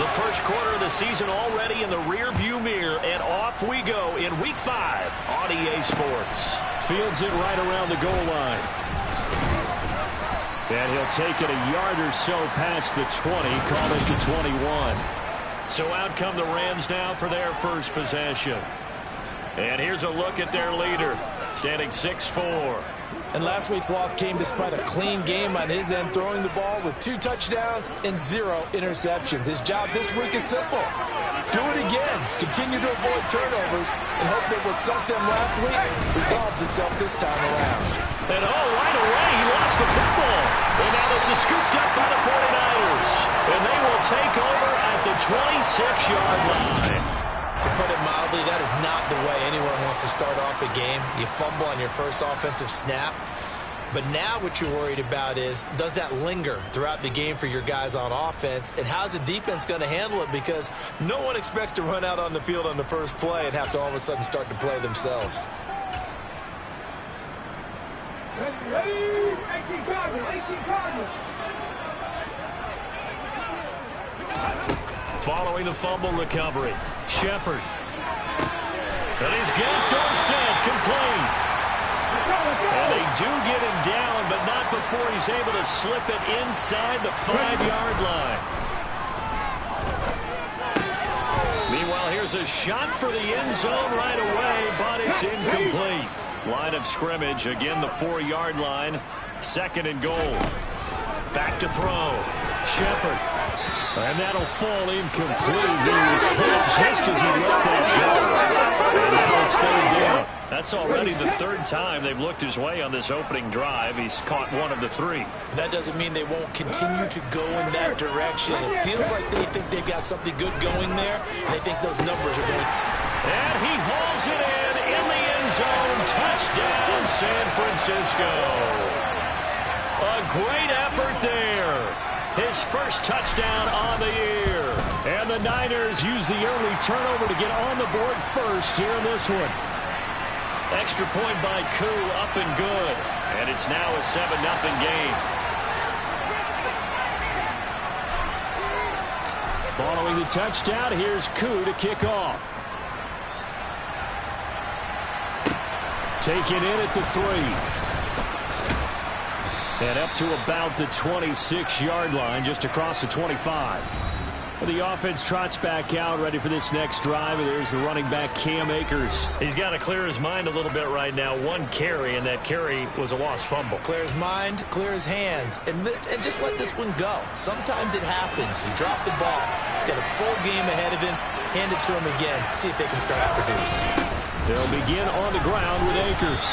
The first quarter of the season already in the rear-view mirror, and off we go in Week 5 on EA Sports. Fields it right around the goal line. And he'll take it a yard or so past the 20, call it to 21. So out come the Rams now for their first possession. And here's a look at their leader, standing 6'4". And last week's loss came despite a clean game on his end, throwing the ball with 2 touchdowns and 0 interceptions. His job this week is simple. Do it again. Continue to avoid turnovers and hope that what sunk them last week resolves itself this time around. And right away, he lost the football. And now this is scooped up by the 49ers. And they will take over at the 26-yard line. To put it mildly, that is not the way anyone wants to start off a game. You fumble on your first offensive snap. But now what you're worried about is, does that linger throughout the game for your guys on offense? And how's the defense going to handle it? Because no one expects to run out on the field on the first play and have to all of a sudden start to play themselves. Following the fumble recovery, Shepard. And he's got Dorsett complete. And they do get him down, but not before he's able to slip it inside the 5-yard line. Meanwhile, here's a shot for the end zone right away, but it's incomplete. Line of scrimmage, again the 4-yard line. 2nd and goal. Back to throw. Shepard. And that'll fall incomplete. He was hit just as he let that go. And now it's 3rd down. That's already the 3rd time they've looked his way on this opening drive. He's caught 1 of the 3. That doesn't mean they won't continue to go in that direction. It feels like they think they've got something good going there, and they think those numbers are going. And he hauls it in the end zone. Touchdown, San Francisco. A great effort there. His first touchdown on the year. And the Niners use the early turnover to get on the board first here in this one. Extra point by Koo, up and good. And it's now a 7-0 game. Following the touchdown, here's Koo to kick off. Taken in at the 3. And up to about the 26-yard line, just across the 25. Well, the offense trots back out, ready for this next drive. And there's the running back, Cam Akers. He's got to clear his mind a little bit right now. 1 carry, and that carry was a lost fumble. Clear his mind, clear his hands, and just let this one go. Sometimes it happens. You drop the ball, got a full game ahead of him, hand it to him again, see if they can start to produce. They'll begin on the ground with Akers.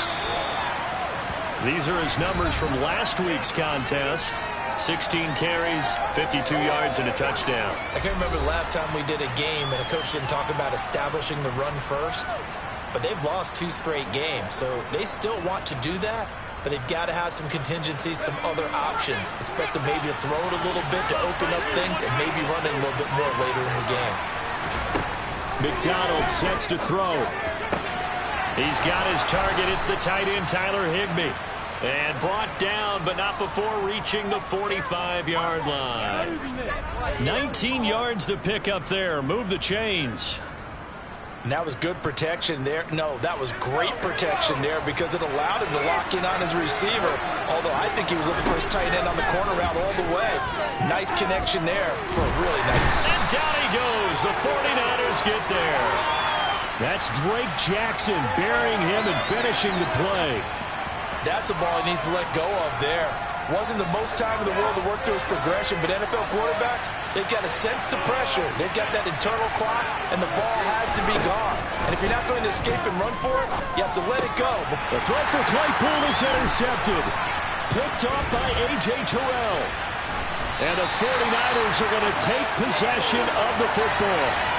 These are his numbers from last week's contest. 16 carries, 52 yards, and a touchdown. I can't remember the last time we did a game and a coach didn't talk about establishing the run first. But they've lost 2 straight games, so they still want to do that. But they've got to have some contingencies, some other options. Expect them maybe to throw it a little bit to open up things and maybe run it a little bit more later in the game. McDonald sets to throw. He's got his target. It's the tight end, Tyler Higbee. And brought down, but not before reaching the 45-yard line. 19 yards to pick up there. Move the chains. And that was good protection there. No, that was great protection there because it allowed him to lock in on his receiver. Although I think he was looking for his tight end on the corner route all the way. Nice connection there for a really nice. And down he goes. The 49ers get there. That's Drake Jackson burying him and finishing the play. That's a ball he needs to let go of there. Wasn't the most time in the world to work through his progression, but NFL quarterbacks, they've got to sense the pressure. They've got that internal clock, and the ball has to be gone. And if you're not going to escape and run for it, you have to let it go. The throw for Claypool is intercepted. Picked off by A.J. Terrell. And the 49ers are going to take possession of the football.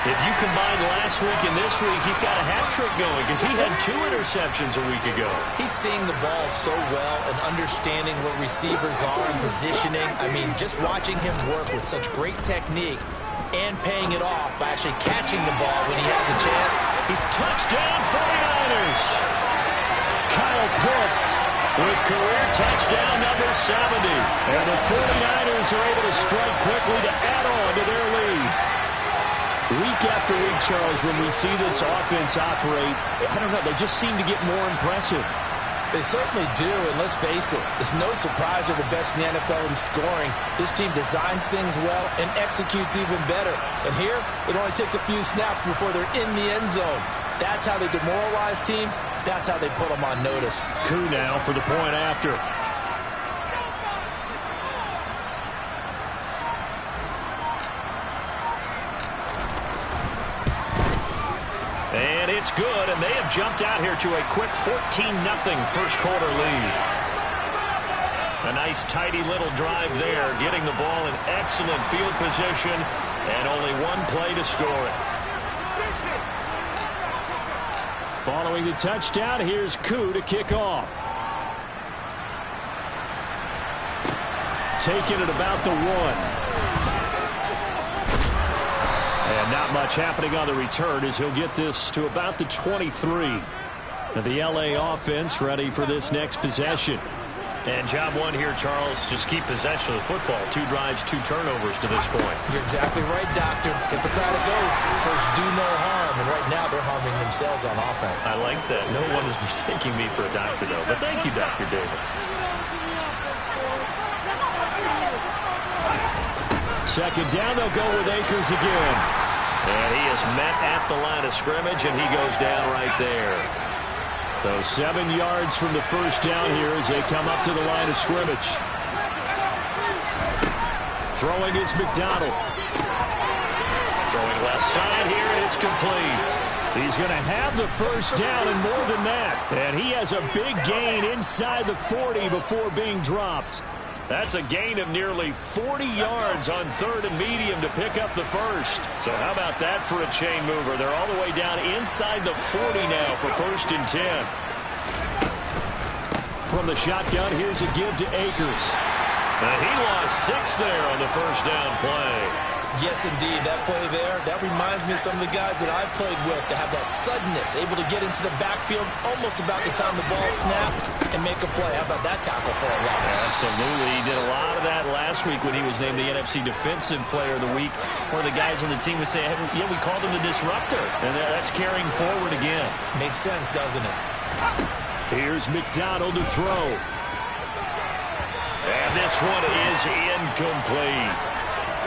If you combine last week and this week, he's got a hat trick going because he had 2 interceptions a week ago. He's seeing the ball so well and understanding where receivers are and positioning. I mean, just watching him work with such great technique and paying it off by actually catching the ball when he has a chance. He's touchdown 49ers. Kyle Pitts with career touchdown number 70. And the 49ers are able to strike quickly to add on to their lead. Week after week, Charles, when we see this offense operate, I don't know, they just seem to get more impressive. They certainly do, and let's face it, it's no surprise they're the best in the NFL in scoring. This team designs things well and executes even better. And here, it only takes a few snaps before they're in the end zone. That's how they demoralize teams. That's how they put them on notice. Coup now for the point after. And it's good, and they have jumped out here to a quick 14-0 first quarter lead. A nice, tidy little drive there, getting the ball in excellent field position, and only one play to score it. Following the touchdown, here's Koo to kick off. Taking it about the 1. And not much happening on the return as he'll get this to about the 23. Now the L.A. offense ready for this next possession. And job one here, Charles, just keep possession of the football. 2 drives, 2 turnovers to this point. You're exactly right, Doctor. Hippocratic oath. First, do no harm. And right now, they're harming themselves on offense. I like that. No one is mistaking me for a doctor, though. But thank you, Dr. Davis. Second down, they'll go with Akers again. And he is met at the line of scrimmage, and he goes down right there. So 7 yards from the first down here as they come up to the line of scrimmage. Throwing is McDonald. Throwing left side here, and it's complete. He's going to have the first down and more than that. And he has a big gain inside the 40 before being dropped. That's a gain of nearly 40 yards on 3rd and medium to pick up the first. So how about that for a chain mover? They're all the way down inside the 40 now for 1st and 10. From the shotgun, here's a give to Akers. And he lost 6 there on the first down play. Yes, indeed. That play there, that reminds me of some of the guys that I played with to have that suddenness, able to get into the backfield almost about the time the ball snapped and make a play. How about that tackle for a loss? Absolutely. He did a lot of that last week when he was named the NFC Defensive Player of the Week, where the guys on the team would say, yeah, we called him the disruptor. And that's carrying forward again. Makes sense, doesn't it? Here's McDonald to throw. And this one is incomplete.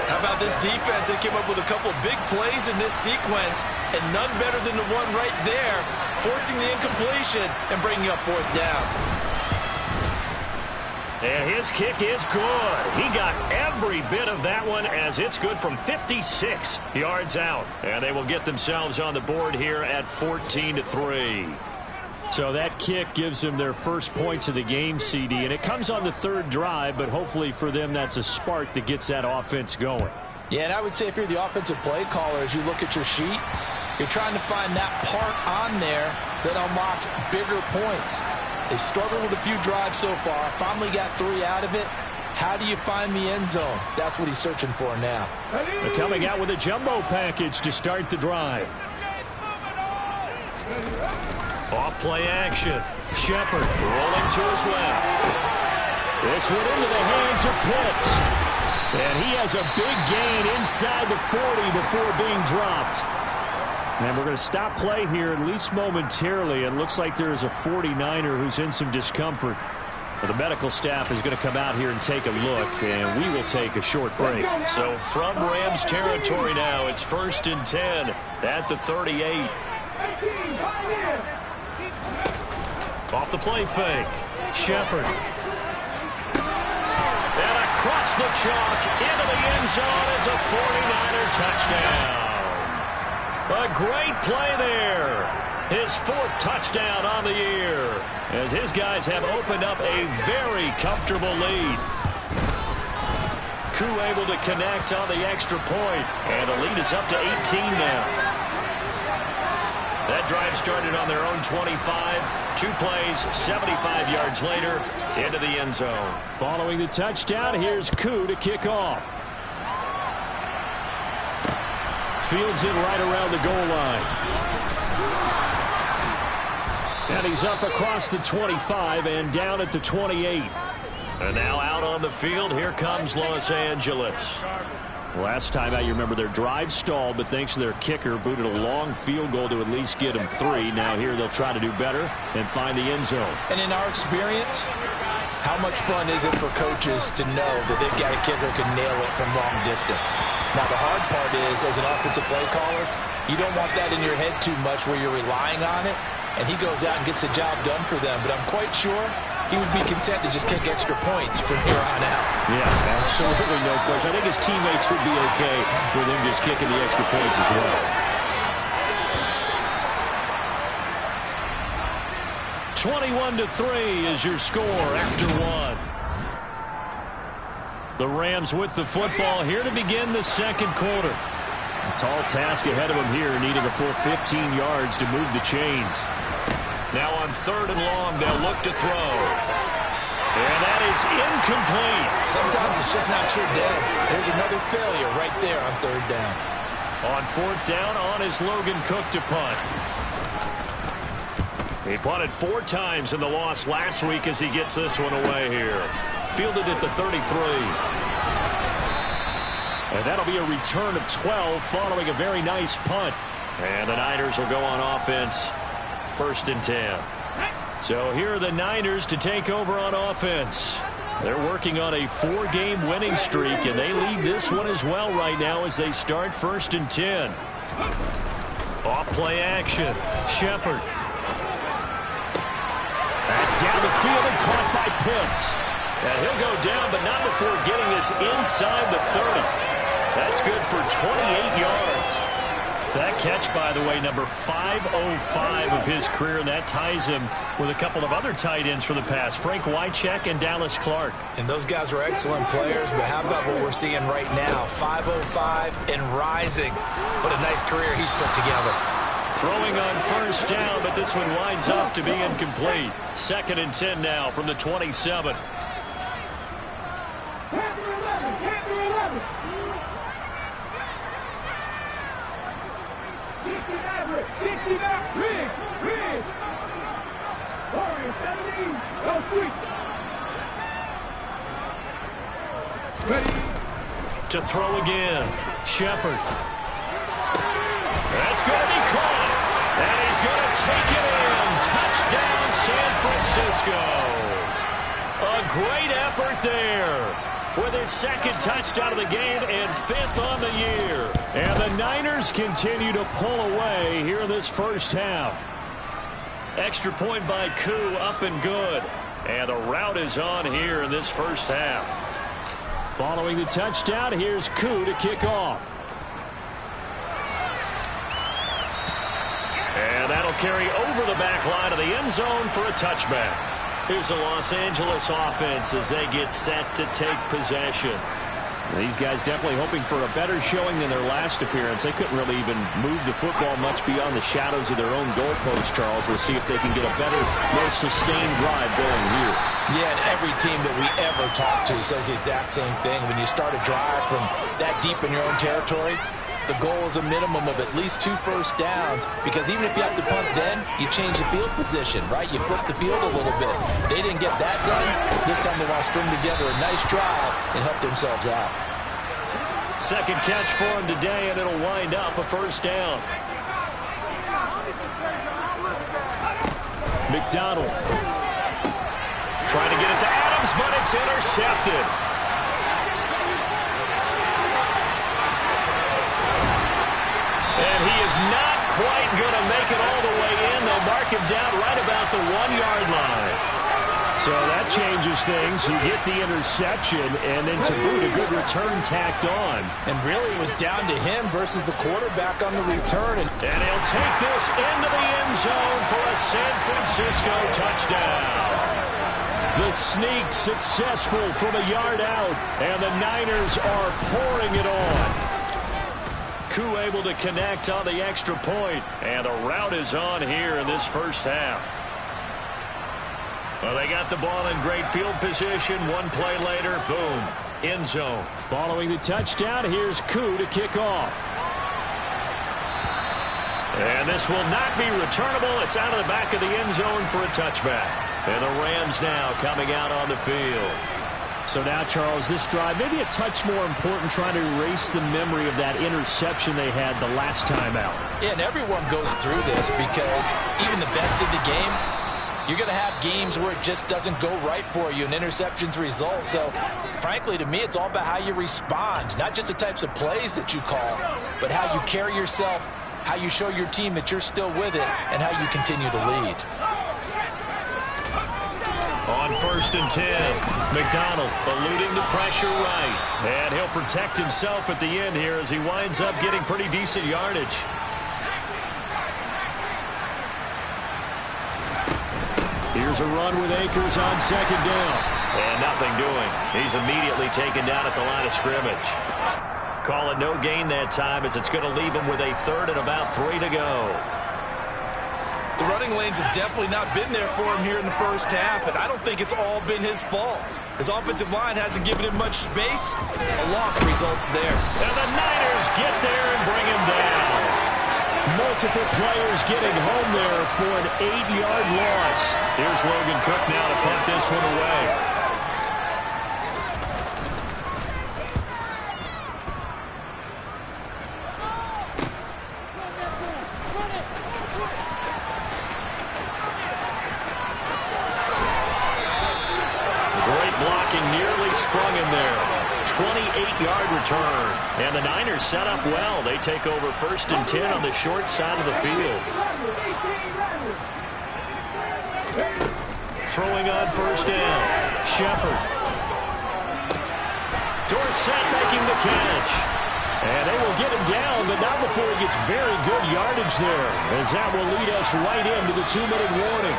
How about this defense? They came up with a couple of big plays in this sequence, and none better than the one right there, forcing the incompletion and bringing up 4th down. And his kick is good. He got every bit of that one as it's good from 56 yards out. And they will get themselves on the board here at 14-3. So that kick gives them their first points of the game, CD, and it comes on the 3rd drive, but hopefully for them that's a spark that gets that offense going. Yeah, and I would say if you're the offensive play caller, as you look at your sheet, you're trying to find that part on there that unlocks bigger points. They've struggled with a few drives so far, finally got 3 out of it. How do you find the end zone? That's what he's searching for now. They're coming out with a jumbo package to start the drive. Off play action. Shepard rolling to his left. This one into the hands of Pitts. And he has a big gain inside the 40 before being dropped. And we're going to stop play here, at least momentarily. It looks like there is a 49er who's in some discomfort. Well, the medical staff is going to come out here and take a look, and we will take a short break. So from Rams territory now, it's 1st and 10 at the 38. Off the play fake. Shepard. And across the chalk into the end zone. It's a 49er touchdown. A great play there. His 4th touchdown on the year as his guys have opened up a very comfortable lead. Koo able to connect on the extra point, and the lead is up to 18 now. That drive started on their own 25. 2 plays, 75 yards later, into the end zone. Following the touchdown, here's Koo to kick off. Fields it right around the goal line. And he's up across the 25 and down at the 28. And now out on the field, here comes Los Angeles. Last time out, you remember their drive stalled, but thanks to their kicker, booted a long field goal to at least get them 3. Now here they'll try to do better and find the end zone. And in our experience, how much fun is it for coaches to know that they've got a kicker who can nail it from long distance? Now, the hard part is, as an offensive play caller, you don't want that in your head too much where you're relying on it, and he goes out and gets the job done for them. But I'm quite sure he would be content to just kick extra points from here on out. Yeah, absolutely no question. I think his teammates would be okay with him just kicking the extra points as well. 21-3 is your score after 1. The Rams with the football here to begin the second quarter. A tall task ahead of him here, needing a full 15 yards to move the chains. Now on 3rd and long, they'll look to throw. And that is incomplete. Sometimes it's just not your day. There's another failure right there on 3rd down. On 4th down, on is Logan Cook to punt. He punted 4 times in the loss last week as he gets this one away here. Fielded at the 33. And that'll be a return of 12 following a very nice punt. And the Niners will go on offense. 1st and 10. So here are the Niners to take over on offense. They're working on a 4-game winning streak, and they lead this one as well right now as they start 1st and 10. Off play action. Shepard. That's down the field and caught by Pitts. And he'll go down, but not before getting this inside the 30. That's good for 28 yards. That catch, by the way, number 505 of his career, and that ties him with a couple of other tight ends for the past, Frank Wycheck and Dallas Clark. And those guys are excellent players, but how about what we're seeing right now? 505 and rising. What a nice career he's put together. Throwing on 1st down, but this one winds up to be incomplete. 2nd and 10 now from the 27. To throw again. Shepard. That's going to be caught. And he's going to take it in. Touchdown, San Francisco. A great effort there. With his 2nd touchdown of the game and 5th on the year. And the Niners continue to pull away here in this first half. Extra point by Koo, up and good. And the route is on here in this first half. Following the touchdown, here's Koo to kick off. And that'll carry over the back line of the end zone for a touchback. Here's the Los Angeles offense as they get set to take possession. These guys definitely hoping for a better showing than their last appearance. They couldn't really even move the football much beyond the shadows of their own goalpost, Charles. We'll see if they can get a better, more sustained drive going here. Yeah, and every team that we ever talk to says the exact same thing. When you start a drive from that deep in your own territory, the goal is a minimum of at least 2 first downs, because even if you have to punt then, you change the field position, right? You flip the field a little bit. They didn't get that done. This time they want to string together a nice drive and help themselves out. 2nd catch for him today, and it'll wind up a 1st down. McDonald trying to get it to Adams, but it's intercepted. And he is not quite going to make it all the way in. They'll mark him down right about the 1-yard line. So that changes things. You get the interception, and then to boot, a good return tacked on. And really it was down to him versus the quarterback on the return. And he'll take this into the end zone for a San Francisco touchdown. The sneak successful from a yard out, and the Niners are pouring it on. Koo able to connect on the extra point, and the route is on here in this first half. Well, they got the ball in great field position. One play later, boom, end zone. Following the touchdown, here's Koo to kick off. And this will not be returnable. It's out of the back of the end zone for a touchback. And the Rams now coming out on the field. So now, Charles, this drive maybe a touch more important, trying to erase the memory of that interception they had the last time out. Yeah, and everyone goes through this because even the best in the game, you're going to have games where it just doesn't go right for you, and interceptions result. So, frankly, to me, it's all about how you respond, not just the types of plays that you call, but how you carry yourself, how you show your team that you're still with it, and how you continue to lead. On 1st and 10, McDonald eluding the pressure right. And he'll protect himself at the end here as he winds up getting pretty decent yardage. Here's a run with Akers on 2nd down. And nothing doing. He's immediately taken down at the line of scrimmage. Call it no gain that time as it's going to leave him with a 3rd and about 3 to go. The running lanes have definitely not been there for him here in the first half, and I don't think it's all been his fault. His offensive line hasn't given him much space. A loss results there. And the Niners get there and bring him down. Multiple players getting home there for an 8-yard loss. Here's Logan Cook now to punt this one away. Sprung in there. 28-yard return. And the Niners set up well. They take over 1st and 10 on the short side of the field. Throwing on 1st down. Shepard. Dorsett making the catch. And they will get him down, but not before he gets very good yardage there, as that will lead us right into the 2-minute warning.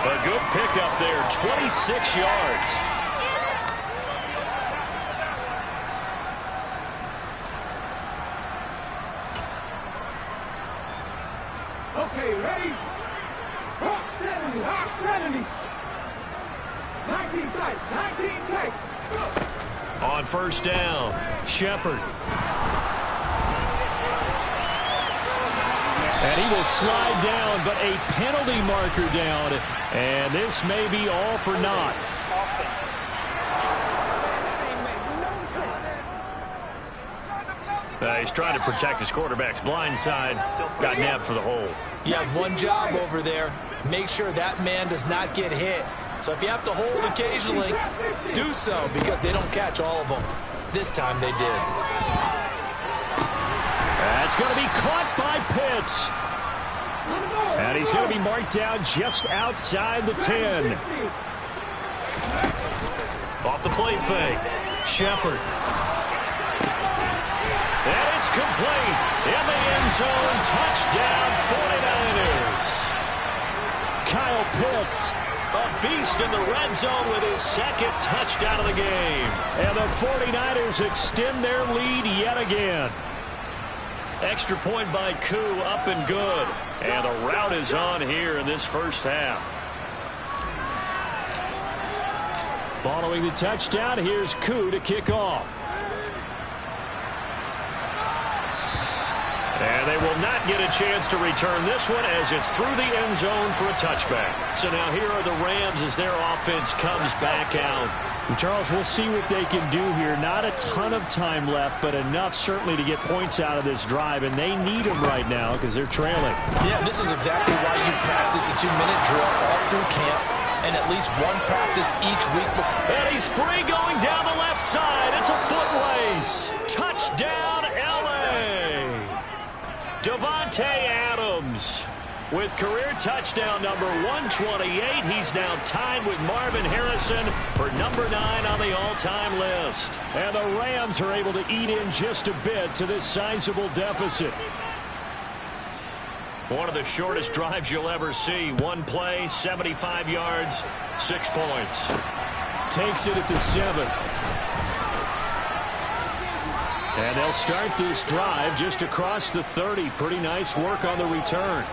A good pickup there, 26 yards. Okay, ready? Hawk 70, Hawk 70. 19 tight, 19 tight. On 1st down, Shepard. And he will slide down, but a penalty marker down. And this may be all for naught. He's trying to protect his quarterback's blind side. Got nabbed for the hold. You have one job over there. Make sure that man does not get hit. So if you have to hold occasionally, do so, because they don't catch all of them. This time they did. That's going to be caught by Pitts. And he's going to be marked down just outside the 10. Off the play fake. Shepard. And it's complete. In the end zone. Touchdown 49ers. Kyle Pitts. A beast in the red zone with his 2nd touchdown of the game. And the 49ers extend their lead yet again. Extra point by Koo, up and good. And the route is on here in this first half. Following the touchdown, here's Koo to kick off. And they will not get a chance to return this one as it's through the end zone for a touchback. So now here are the Rams as their offense comes back out. And Charles, we'll see what they can do here. Not a ton of time left, but enough certainly to get points out of this drive. And they need them right now because they're trailing. Yeah, this is exactly why you practice a 2-minute drill all through camp and at least one practice each week. And he's free going down the left side. It's a foot race. Touchdown, L.A. Davante Adams with career touchdown number 128. He's now tied with Marvin Harrison for number 9 on the all-time list. And the Rams are able to eat in just a bit to this sizable deficit. One of the shortest drives you'll ever see. One play, 75 yards, 6 points. Takes it at the 7. And they'll start this drive just across the 30. Pretty nice work on the return.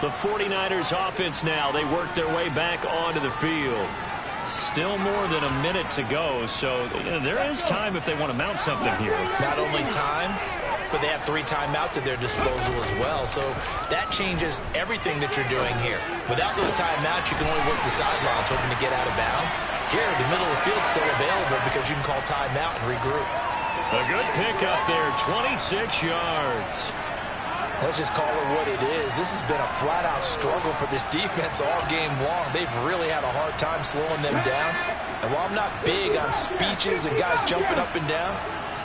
The 49ers offense now, they work their way back onto the field. Still more than a minute to go, so there is time if they want to mount something here. Not only time, but they have 3 timeouts at their disposal as well. So that changes everything that you're doing here. Without those timeouts, you can only work the sidelines, hoping to get out of bounds. Here, the middle of the field's still available because you can call timeout and regroup. A good pickup there, 26 yards. Let's just call it what it is. This has been a flat-out struggle for this defense all game long. They've really had a hard time slowing them down. And while I'm not big on speeches and guys jumping up and down,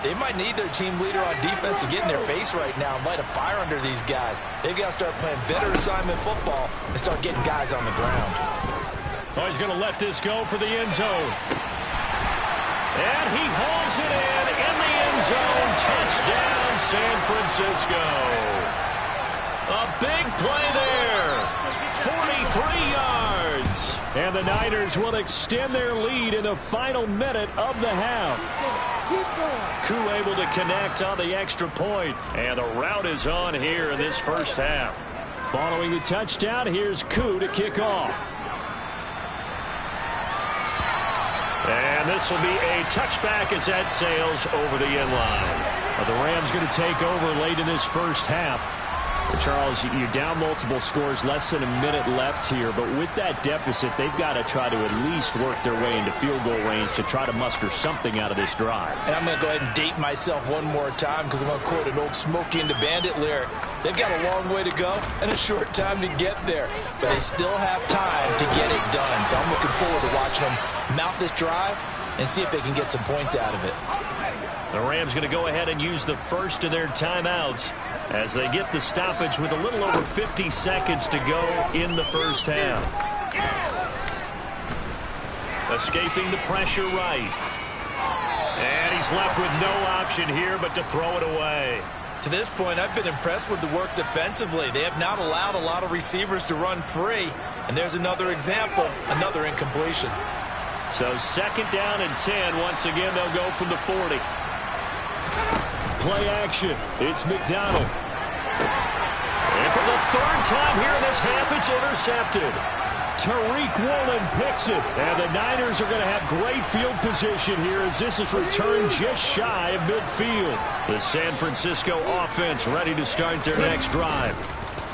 they might need their team leader on defense to get in their face right now and light a fire under these guys. They've got to start playing better assignment football and start getting guys on the ground. Oh, he's going to let this go for the end zone. And he hauls it in the end zone. Touchdown, San Francisco. A big play there. 43 yards. And the Niners will extend their lead in the final minute of the half. Koo able to connect on the extra point. And the route is on here in this first half. Following the touchdown, here's Koo to kick off. And this will be a touchback as that sails over the end line. Well, the Rams going to take over late in this first half. Well, Charles, you're down multiple scores, less than a minute left here. But with that deficit, they've got to try to at least work their way into field goal range to try to muster something out of this drive. And I'm going to go ahead and date myself one more time because I'm going to quote an old Smokey and the Bandit lyric. They've got a long way to go and a short time to get there. But they still have time to get it done. So I'm looking forward to watching them mount this drive and see if they can get some points out of it. The Rams going to go ahead and use the first of their timeouts as they get the stoppage with a little over 50 seconds to go in the first half. Escaping the pressure right. And he's left with no option here but to throw it away. To this point, I've been impressed with the work defensively. They have not allowed a lot of receivers to run free. And there's another example, another incompletion. So second down and 10. Once again, they'll go from the 40. Play action. It's McDonald. And for the third time here in this half, it's intercepted. Tariq Woolen picks it. And the Niners are going to have great field position here as this is returned just shy of midfield. The San Francisco offense ready to start their next drive.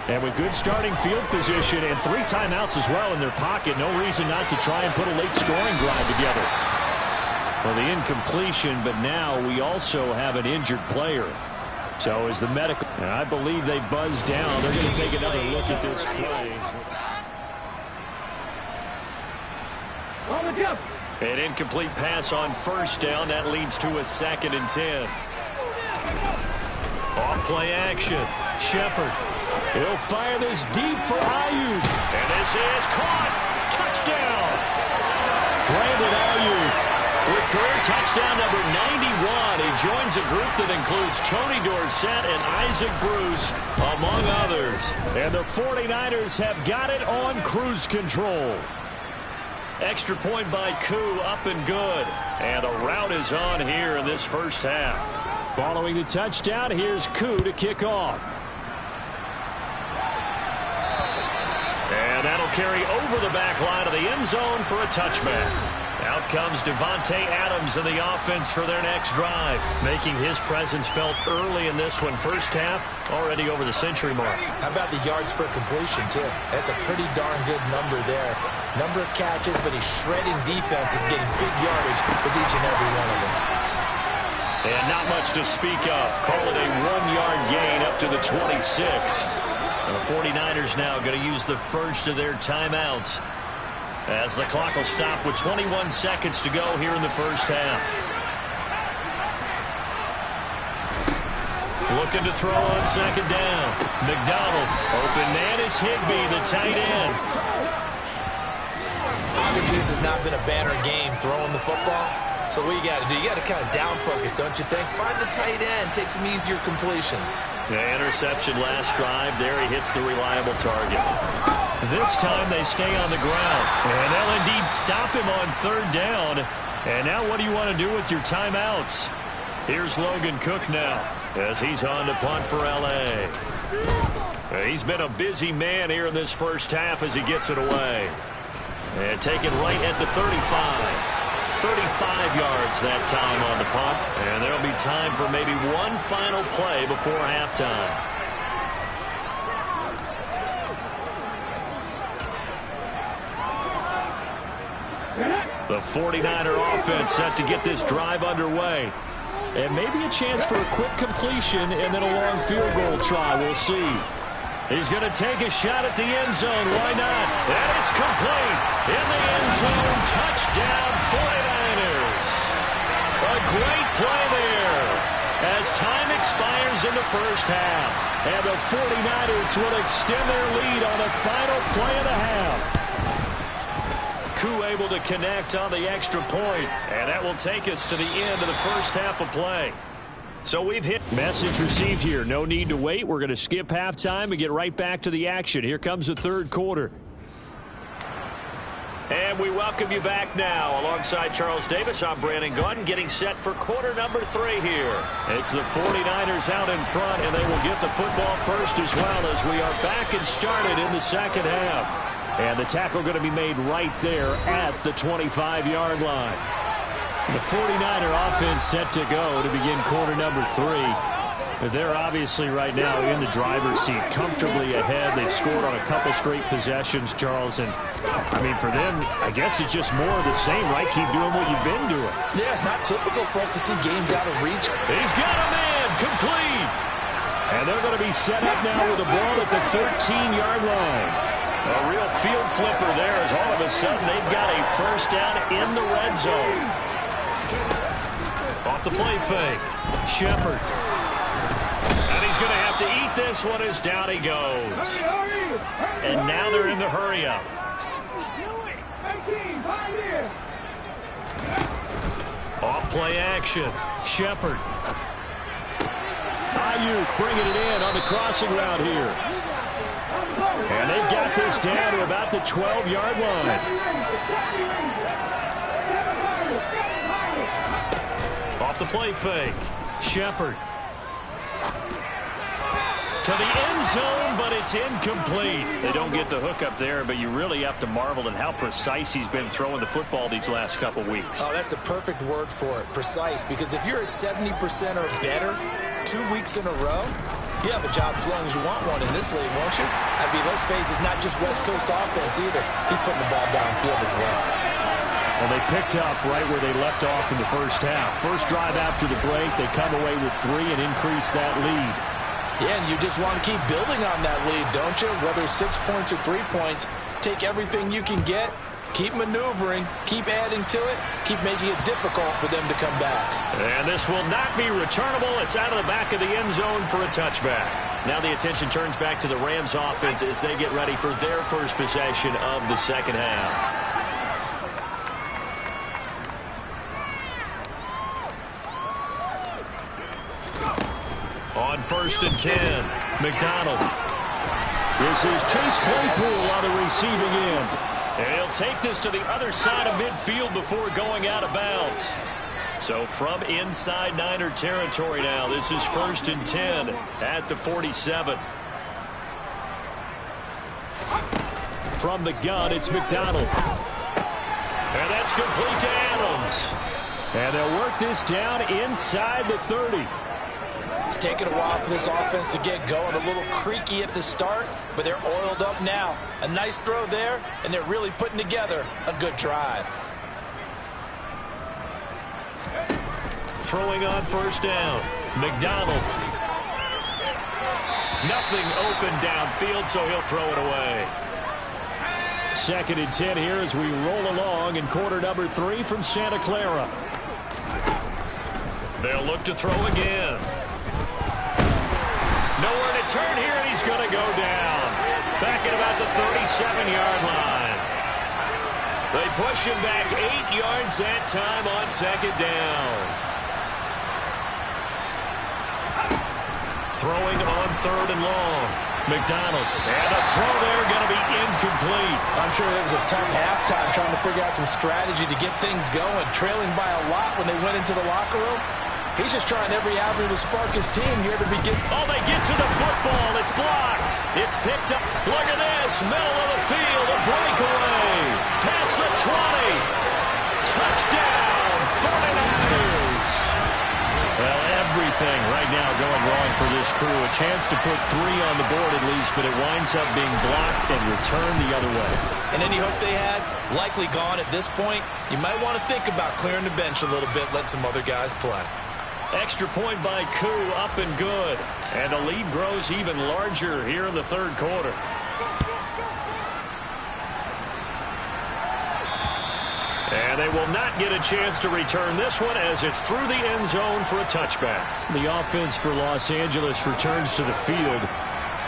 And with good starting field position and 3 timeouts as well in their pocket, no reason not to try and put a late scoring drive together. Well, the incompletion, but now we also have an injured player. So is the medical. And I believe they buzzed down. They're going to take another look at this play. An incomplete pass on first down. That leads to a 2nd and 10. Off play action. Shepard. He'll fire this deep for Ayuk. And this is caught. Touchdown. Brandon Ayuk. With career touchdown number 91, he joins a group that includes Tony Dorsett and Isaac Bruce, among others. And the 49ers have got it on cruise control. Extra point by Koo, up and good. And the route is on here in this first half. Following the touchdown, here's Koo to kick off. And that'll carry over the back line of the end zone for a touchback. Out comes Devontae Adams in the offense for their next drive, making his presence felt early in this one. First half, already over the century mark. How about the yards per completion, too? That's a pretty darn good number there. Number of catches, but he's shredding defenses, getting big yardage with each and every one of them. And not much to speak of. Call it a 1-yard gain up to the 26. And the 49ers now going to use the first of their timeouts, as the clock will stop with 21 seconds to go here in the first half. Looking to throw on second down. McDonald. Open man is Higbee, the tight end. Obviously, this has not been a banner game throwing the football. So what you got to do, you got to kind of down focus, don't you think? Find the tight end, take some easier completions. The interception last drive. There he hits the reliable target. This time they stay on the ground. And they'll indeed stop him on third down. And now what do you want to do with your timeouts? Here's Logan Cook now as he's on to punt for L.A. He's been a busy man here in this first half as he gets it away. And taken right at the 35. 35 yards that time on the punt. And there'll be time for maybe one final play before halftime. The 49er offense set to get this drive underway. And maybe a chance for a quick completion and then a long field goal try. We'll see. He's going to take a shot at the end zone. Why not? And it's complete. In the end zone. Touchdown 49ers. A great play there as time expires in the first half. And the 49ers will extend their lead on the final play of the half. Koo able to connect on the extra point, and that will take us to the end of the first half of play. So we've hit. Message received here. No need to wait. We're going to skip halftime and get right back to the action. Here comes the third quarter. And we welcome you back now. Alongside Charles Davis, I'm Brandon Gunn, getting set for quarter number 3 here. It's the 49ers out in front, and they will get the football first as well as we are back and started in the second half. And the tackle going to be made right there at the 25-yard line. The 49er offense set to go to begin quarter number 3. They're obviously right now in the driver's seat, comfortably ahead. They've scored on a couple straight possessions, Charles. And, I mean, for them, I guess it's just more of the same, right? Keep doing what you've been doing. Yeah, it's not typical for us to see games out of reach. He's got a man, complete. And they're going to be set up now with the ball at the 13-yard line. A real field flipper there as all of a sudden they've got a first down in the red zone. Off the play fake. Shepard. And he's going to have to eat this one as down he goes. And now they're in the hurry up. Off play action. Shepard. Ayuk bringing it in on the crossing route here. And they've got this down to about the 12-yard line. Off the play fake. Shepard. To the end zone, but it's incomplete. They don't get the hook up there, but you really have to marvel at how precise he's been throwing the football these last couple weeks. Oh, that's the perfect word for it, precise. Because if you're at 70% or better 2 weeks in a row, you have a job as long as you want one in this league, won't you? I mean, let's face it, it's not just West Coast offense either. He's putting the ball downfield as well. Well, they picked up right where they left off in the first half. First drive after the break, they come away with 3 and increase that lead. Yeah, and you just want to keep building on that lead, don't you? Whether it's 6 points or 3 points, take everything you can get, keep maneuvering, keep adding to it, keep making it difficult for them to come back. And this will not be returnable. It's out of the back of the end zone for a touchback. Now the attention turns back to the Rams offense as they get ready for their first possession of the second half. On 1st and 10, McDonald. This is Chase Claypool on the receiving end. And he'll take this to the other side of midfield before going out of bounds. So from inside Niner territory now, this is 1st and 10 at the 47. From the gun, it's McDonald. And that's complete to Adams. And they'll work this down inside the 30. It's taken a while for this offense to get going. A little creaky at the start, but they're oiled up now. A nice throw there, and they're really putting together a good drive. Throwing on 1st down. McDonald. Nothing open downfield, so he'll throw it away. 2nd and 10 here as we roll along in quarter number 3 from Santa Clara. They'll look to throw again. Nowhere to turn here, and he's going to go down. Back at about the 37-yard line. They push him back 8 yards that time on 2nd down. Throwing on 3rd and long. McDonald. And a throw there going to be incomplete. I'm sure it was a tough halftime trying to figure out some strategy to get things going. Trailing by a lot when they went into the locker room. He's just trying every avenue to spark his team here to begin. Oh, they get to the football. It's blocked. It's picked up. Look at this. Middle of the field. A breakaway. Past the 20. Touchdown. this crew. A chance to put 3 on the board at least, but it winds up being blocked and returned the other way. And any hope they had, likely gone at this point. You might want to think about clearing the bench a little bit, let some other guys play. Extra point by Koo, up and good. And the lead grows even larger here in the third quarter. And they will not get a chance to return this one as it's through the end zone for a touchback. The offense for Los Angeles returns to the field.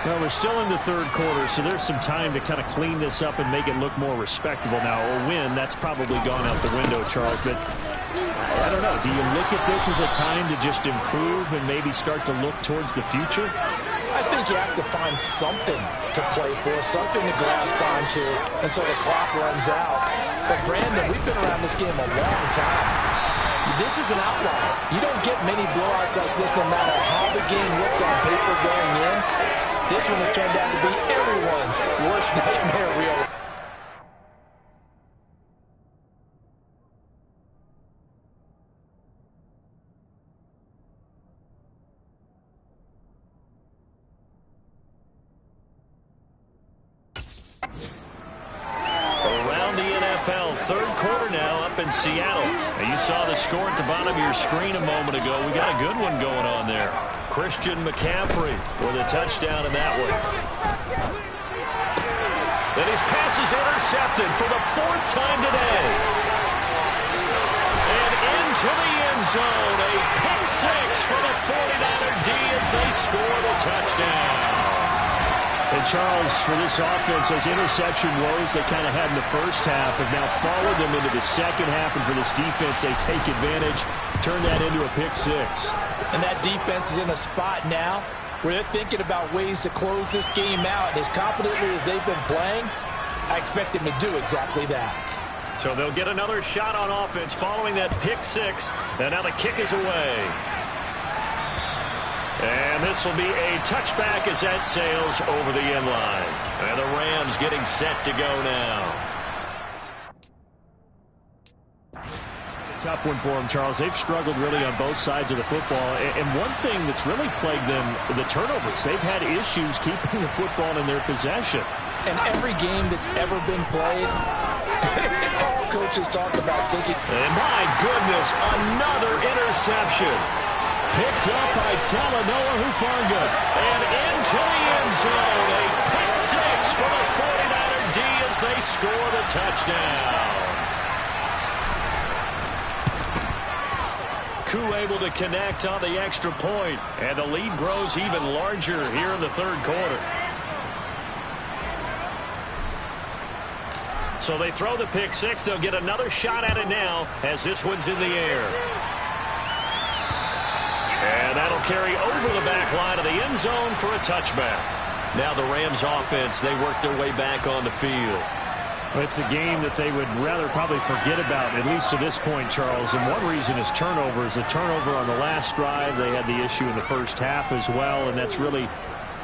Well, we're still in the third quarter, so there's some time to kind of clean this up and make it look more respectable now. A win, that's probably gone out the window, Charles, but I don't know. Do you look at this as a time to just improve and maybe start to look towards the future? I think you have to find something to play for, something to grasp onto until the clock runs out. But, Brandon, we've been around this game a long time. This is an outlier. You don't get many blowouts like this no matter how the game looks on paper going in. This one has turned out to be everyone's worst nightmare reel. Around the NFL, third quarter now up in Seattle. And you saw the score at the bottom of your screen a moment ago. We got a good one going on there. Christian McCaffrey with a touchdown in that one. Then his pass is intercepted for the 4th time today. And into the end zone, a pick 6 for the 49er D as they score the touchdown. And, Charles, for this offense, those interception woes they kind of had in the first half have now followed them into the second half. And for this defense, they take advantage, turn that into a pick 6. And that defense is in a spot now where they're thinking about ways to close this game out. And as confidently as they've been playing, I expect them to do exactly that. So they'll get another shot on offense following that pick 6. And now the kick is away. And this will be a touchback as that sails over the end line. And the Rams getting set to go now. Tough one for them, Charles. They've struggled really on both sides of the football. And one thing that's really plagued them, the turnovers. They've had issues keeping the football in their possession. And every game that's ever been played, all coaches talk about taking. And my goodness, another interception. Picked up by Talanoa Hufanga. And into the end zone. A pick 6 for the 49er D as they score the touchdown. Koo able to connect on the extra point. And the lead grows even larger here in the third quarter. So they throw the pick 6. They'll get another shot at it now as this one's in the air. And that'll carry over the back line of the end zone for a touchback. Now the Rams offense, they work their way back on the field. It's a game that they would rather probably forget about, at least to this point, Charles. And one reason is turnovers. A turnover on the last drive. They had the issue in the first half as well, and that's really,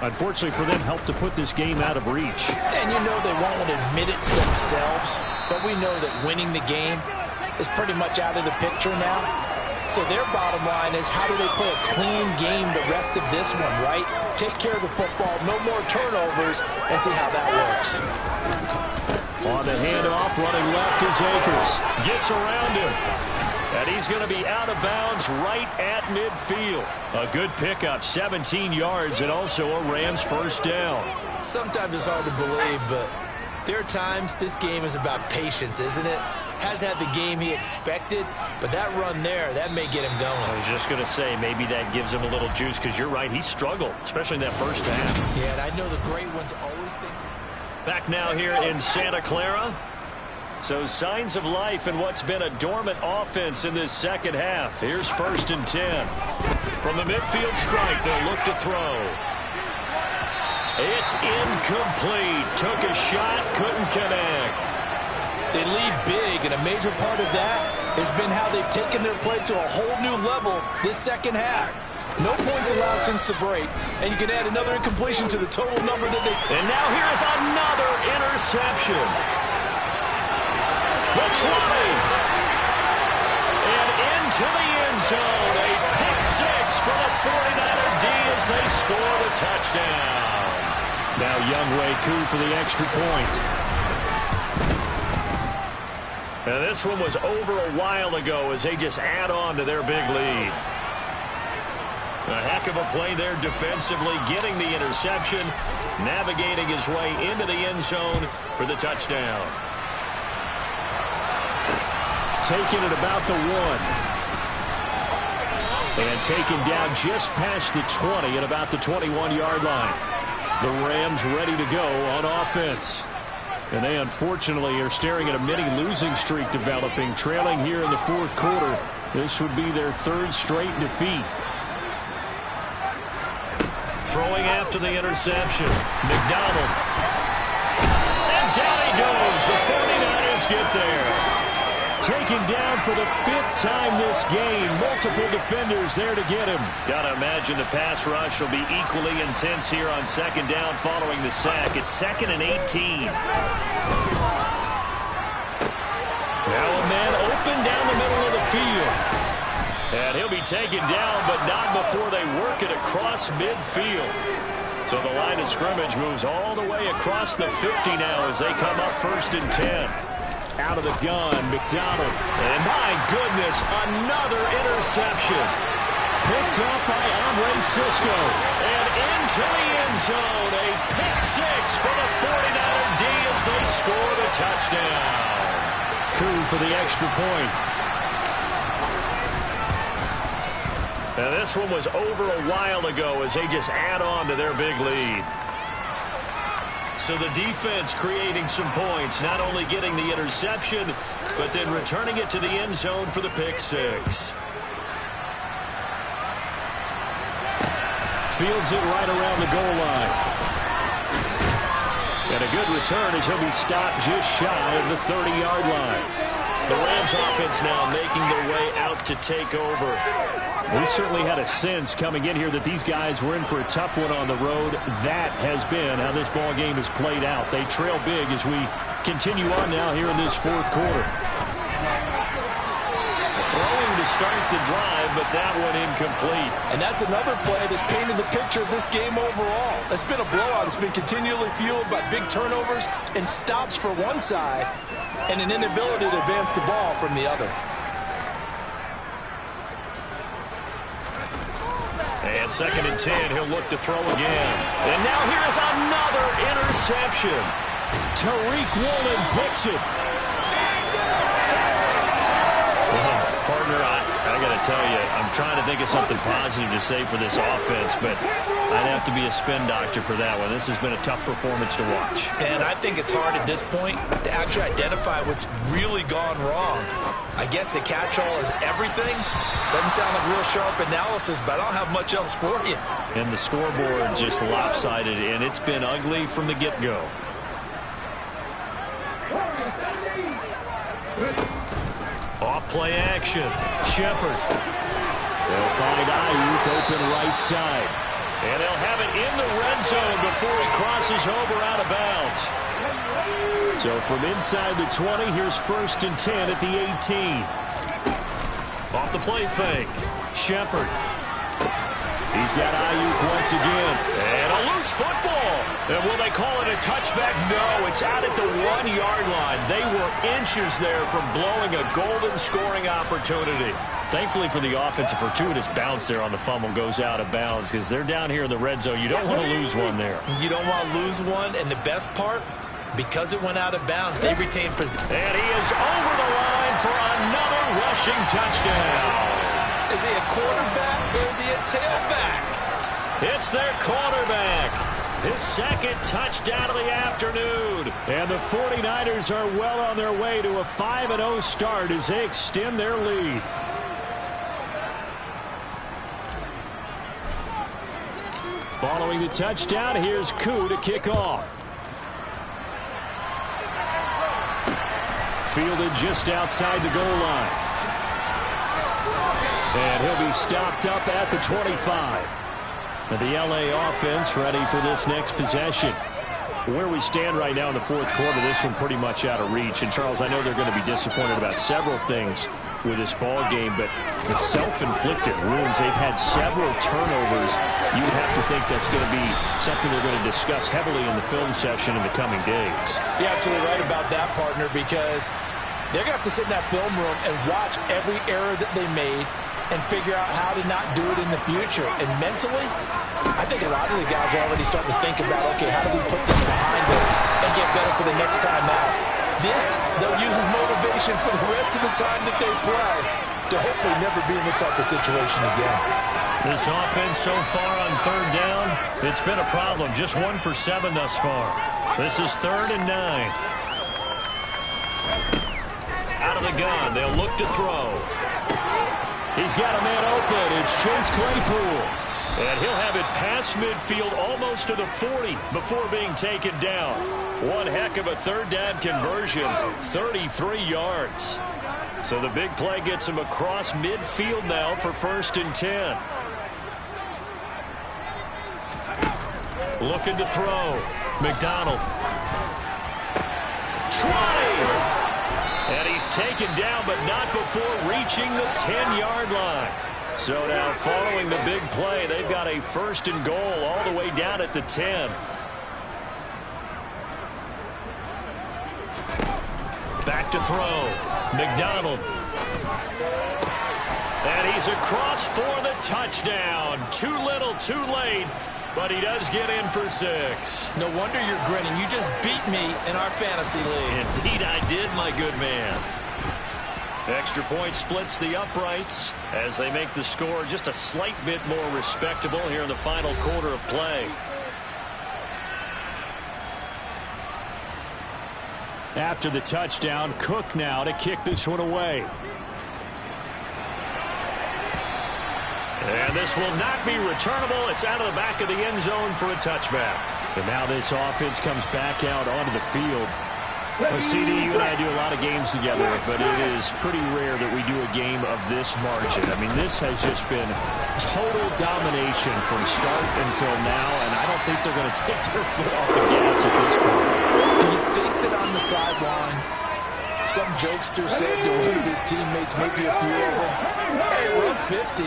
unfortunately for them, helped to put this game out of reach. And you know they won't admit it to themselves, but we know that winning the game is pretty much out of the picture now. So their bottom line is, how do they play a clean game the rest of this one, right? Take care of the football, no more turnovers, and see how that works. On the handoff, running left is Akers. Gets around him. And he's going to be out of bounds right at midfield. A good pickup, 17 yards, and also a Rams first down. Sometimes it's hard to believe, but there are times this game is about patience, isn't it? Has had the game he expected, but that run there, that may get him going. I was just going to say, maybe that gives him a little juice, because you're right, he struggled, especially in that first half. Yeah, and I know the great ones always think Back now here in Santa Clara. So signs of life in what's been a dormant offense in this second half. Here's 1st and 10. From the midfield strike, they'll look to throw. It's incomplete. Took a shot, couldn't connect. They lead big, and a major part of that has been how they've taken their play to a whole new level this second half. No points allowed since the break, and you can add another incompletion to the total number that they... And now here is another interception. The 20. And into the end zone. A pick 6 for the 49er D as they score the touchdown. Now Younghoe Koo for the extra point. And this one was over a while ago as they just add on to their big lead. A heck of a play there defensively, getting the interception, navigating his way into the end zone for the touchdown. Taking it about the 1. And taken down just past the 20 at about the 21-yard line. The Rams ready to go on offense. And they unfortunately are staring at a mini losing streak developing, trailing here in the fourth quarter. This would be their third straight defeat. Throwing after the interception. McDonald. And down he goes. The 49ers get there. Taken down for the 5th time this game. Multiple defenders there to get him. Got to imagine the pass rush will be equally intense here on second down following the sack. It's 2nd and 18. Now a man open down the middle of the field. And he'll be taken down, but not before they work it across midfield. So the line of scrimmage moves all the way across the 50 now as they come up 1st and 10. Out of the gun, McDonald. And my goodness, another interception. Picked up by Andre Cisco. And into the end zone, a pick 6 for the 49er D as they score the touchdown. Koo for the extra point. Now this one was over a while ago as they just add on to their big lead. So the defense creating some points, not only getting the interception, but then returning it to the end zone for the pick 6. Fields it right around the goal line. And a good return as he'll be stopped just shy of the 30-yard line. The Rams offense now making their way out to take over. We certainly had a sense coming in here that these guys were in for a tough one on the road. That has been how this ball game has played out. They trail big as we continue on now here in this fourth quarter. Throwing to start the drive, but that one incomplete. And that's another play that's painted the picture of this game overall. It's been a blowout. It's been continually fueled by big turnovers and stops for one side and an inability to advance the ball from the other. And 2nd and 10, he'll look to throw again. And now here's another interception. Tariq Woolen picks it. Well, partner, I got to tell you, I'm trying to think of something positive to say for this offense, but I'd have to be a spin doctor for that one. This has been a tough performance to watch. And I think it's hard at this point to actually identify what's really gone wrong. I guess the catch-all is everything. Doesn't sound like real sharp analysis, but I don't have much else for you. And the scoreboard just lopsided, and it's been ugly from the get-go. Off play action. Shepard. They'll find Ayuk open right side. And they'll have it in the red zone before he crosses over out of bounds. So from inside the 20, here's 1st and 10 at the 18. Off the play fake. Shepard. He's got Ayuk once again. And a loose football. And will they call it a touchback? No, it's out at the 1-yard line. They were inches there from blowing a golden scoring opportunity. Thankfully for the offense, a fortuitous bounce there on the fumble goes out of bounds because they're down here in the red zone. You don't want to lose one there. You don't want to lose one, and the best part, because it went out of bounds, they retained possession. And he is over the line for another rushing touchdown. Is he a quarterback or is he a tailback? It's their quarterback. His 2nd touchdown of the afternoon. And the 49ers are well on their way to a 5-0 start as they extend their lead. Following the touchdown, here's Koo to kick off. Fielded just outside the goal line. And he'll be stopped up at the 25. And the LA offense ready for this next possession. Where we stand right now in the fourth quarter, this one pretty much out of reach. And, Charles, I know they're going to be disappointed about several things with this ball game, but the self-inflicted wounds, they've had several turnovers. You would have to think that's going to be something they're going to discuss heavily in the film session in the coming days. You're absolutely right about that, partner, because they're going to have to sit in that film room and watch every error that they made and figure out how to not do it in the future. And mentally, I think a lot of the guys are already starting to think about, okay, how do we put this behind us and get better for the next time out? This, they'll use as motivation for the rest of the time that they play to hopefully never be in this type of situation again. This offense so far on third down, it's been a problem. Just 1 for 7 thus far. This is 3rd and 9. Out of the gun, they'll look to throw. He's got a man open. It's Chase Claypool. And he'll have it past midfield almost to the 40 before being taken down. One heck of a third down conversion, 33 yards. So the big play gets him across midfield now for 1st and 10. Looking to throw. McDonald. Trying. And he's taken down, but not before reaching the 10-yard line. So now following the big play, they've got a 1st and goal all the way down at the 10. Back to throw. McDonald. And he's across for the touchdown. Too little, too late. But he does get in for 6. No wonder you're grinning. You just beat me in our fantasy league. Indeed I did, my good man. Extra point splits the uprights as they make the score just a slight bit more respectable here in the final quarter of play. After the touchdown, Cook now to kick this one away. And this will not be returnable. It's out of the back of the end zone for a touchback. And now this offense comes back out onto the field. Well, CD, you and I do a lot of games together, but it is pretty rare that we do a game of this margin. I mean, this has just been total domination from start until now, and I don't think they're going to take their foot off the gas at this point. Do you think that on the sideline, some jokester said to one of his teammates, maybe a few of them, hey, we're up 50.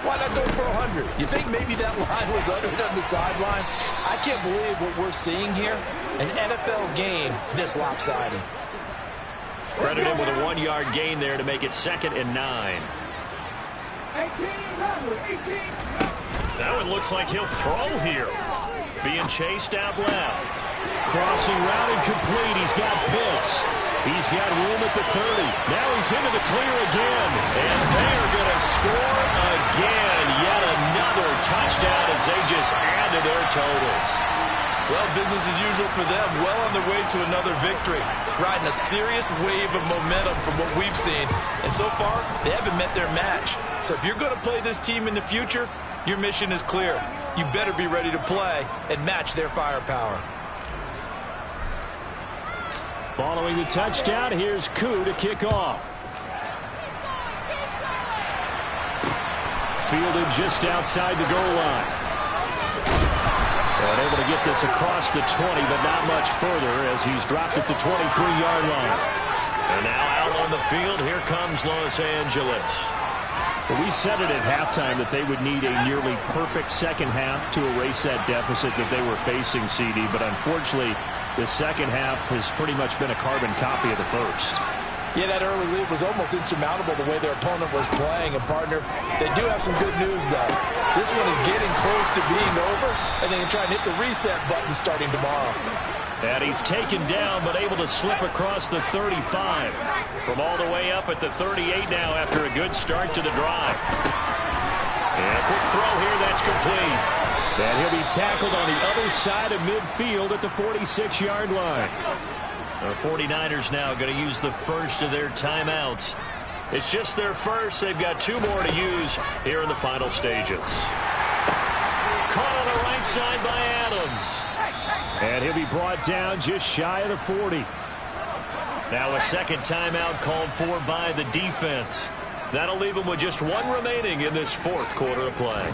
Why not go for 100? You think maybe that line was uttered on the sideline? I can't believe what we're seeing here. An NFL game this lopsided. Credit him with a 1-yard gain there to make it 2nd and 9. That one looks like he'll throw here. Being chased out left. Crossing route incomplete. He's got Pitts. He's got room at the 30. Now he's into the clear again. And they're going to score again. Yet another touchdown as they just add to their totals. Well, business as usual for them. Well on their way to another victory. Riding a serious wave of momentum from what we've seen. And so far, they haven't met their match. So if you're going to play this team in the future, your mission is clear. You better be ready to play and match their firepower. Following the touchdown, here's Koo to kick off. Fielded just outside the goal line. And able to get this across the 20, but not much further as he's dropped at the 23-yard line. And now out on the field, here comes Los Angeles. Well, we said it at halftime that they would need a nearly perfect second half to erase that deficit that they were facing, CD, but unfortunately, the second half has pretty much been a carbon copy of the first. Yeah, that early lead was almost insurmountable the way their opponent was playing. And, partner, they do have some good news, though. This one is getting close to being over, and they can try and hit the reset button starting tomorrow. And he's taken down, but able to slip across the 35. From all the way up at the 38 now after a good start to the drive. And a quick throw here, that's complete. And he'll be tackled on the other side of midfield at the 46-yard line. The 49ers now going to use the first of their timeouts. It's just their first. They've got 2 more to use here in the final stages. Caught on the right side by Adams. And he'll be brought down just shy of the 40. Now a second timeout called for by the defense. That'll leave them with just 1 remaining in this 4th quarter of play.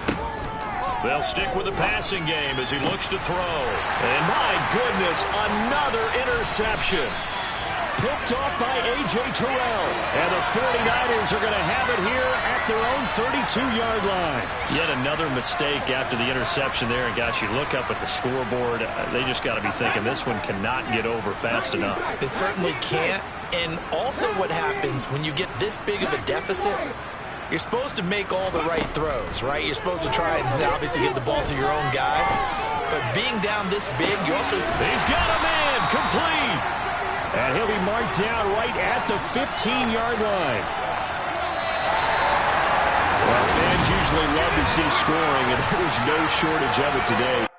They'll stick with the passing game as he looks to throw. And my goodness, another interception. picked off by A.J. Terrell. And the 49ers are going to have it here at their own 32-yard line. Yet another mistake after the interception there. And, gosh, you look up at the scoreboard, they just got to be thinking this one cannot get over fast enough. It certainly can't. And also what happens when you get this big of a deficit, you're supposed to make all the right throws, right? You're supposed to try and obviously get the ball to your own guys. But being down this big, you also... He's got a man complete. And he'll be marked down right at the 15-yard line. Well, fans usually love to see scoring, and there's no shortage of it today.